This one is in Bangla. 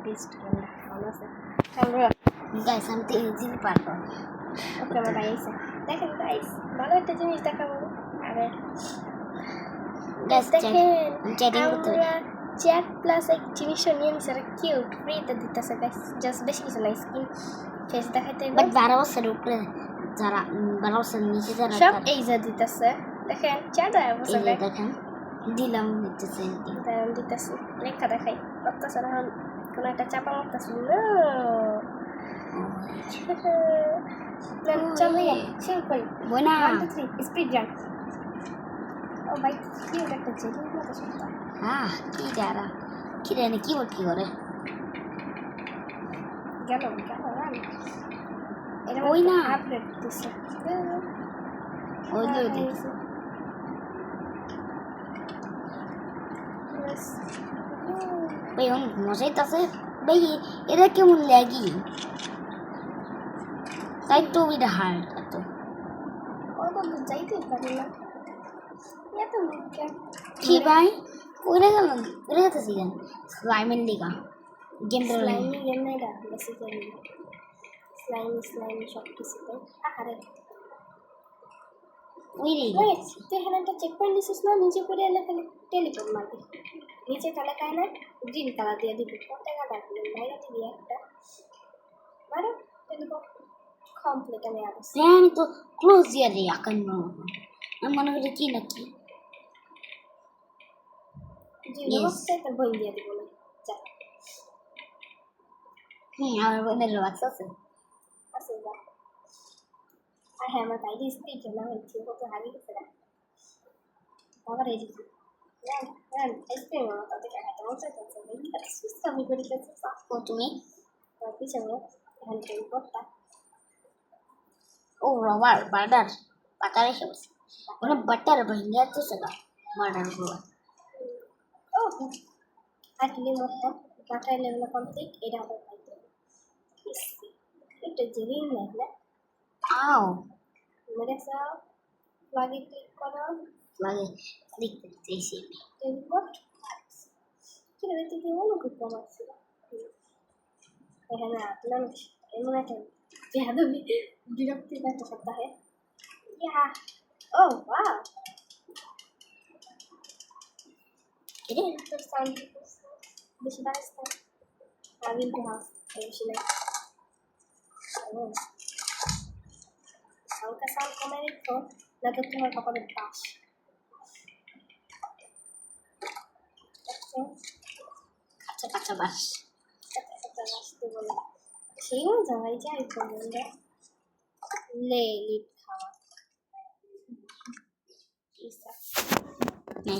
বেস্ট ক্যামেরা ভালো আছে ক্যামেরা গাইস আমি তো ইজিলি পারবো। ওকে আমার ভাই আছে দেখেন গাইস ভালো একটা জিনিস দেখাবো আরে গাইস দেখেন চ্যাটিং করতে আমরা চ্যাট প্লাস এক জিনিসও নিয়ে নিছি আর কিউট ফ্রিতে দিতেছে গাইস জাস্ট বেশি কিছু নাই স্কিন ফেস দেখাইতে বাট 12 বছরের উপরে যারা 12 বছরের নিচে যারা সব এই যা দিতেছে দেখেন চ্যাট অবস্থা এই যে দেখেন দিলাম দিতেছে দিতেছি লেখা দেখাই করতেছে না কোনো একটা চাপা মারতেছি না চলো শুরু করি বইনা 1 2 3 স্পিড রান ও ভাই কি একটা জেলি মতো শুনতা হ্যাঁ কি যারা কি রে কি বল কি করে গেল রান এটা ওই না আপডেট দিছে ওই যে ভাই অনেক মজাইতেছে ভাই এটা কেমন লাগি তাই তো এটা হার্ড এত কত যাইতে পারি না এত মুখে কি ভাই ওইটা গেল ওইটা গেছে কেন স্লাইমের লিগা গেম স্লাইমি গেম নাই ডাক বেশি গেম স্লাইমি সব কিছুতে আহারে ওই রে ওই তুই এখানে একটা চেক পয়েন্ট দিছিস না নিচে পড়ে এলে খালি টেলিপোর্ট মারবি নিচে তাহলে খায় না গ্রিন কালার দিয়ে দিবি কত টাকা ডাকবি বাইরে দিবি একটা মারো টেলিপোর্ট কমপ্লিট আমি আসছি হ্যাঁ আমি তো ক্লোজ দিয়ে রে আকান আমি মনে করি কি নাকি জিরো বক্সে তো বই দিয়ে দিব না যা আমার বোনের বাক্স আছে আসে যা আর হ্যাঁ আমার বাইরে স্পিড না হচ্ছে কত হারিয়ে গেছে না আবার এই দিকে রান রান স্পিড না তাতে টাকা তো মজা করছে এই সুস্থ আমি করে গেছে সাফ তুমি তার পিছনে এখানে টেলিপোর্টটা ও রবার বাটার এসে বসে মানে বাটার ভেঙে তো সেটা বাটার রবার ও আটলি মতো কাটাই লেভেল কমপ্লিট এটা আবার পাইতে এটা জেরিন না আও মেরে সাও লাগে ক্লিক করো লাগে ক্লিক করতেছি টেলিপোর্ট কিরে তুই কি মনে করতে পারছিস এখানে আপনার এমন একটা বেহাদবি বিরক্তির একটা সপ্তাহে ইয়া ও ওয়াও এটা তোর সাউন্ড বেশি বাড়ছে আমি তো হাফ বেশি নাই হালকা সাউন্ড কমে রেখো না তো তোমার কপালের পাশ কাঁচা কাঁচা বাস আসতে বলে সেই মজা হয় যাই করবেন লে লিট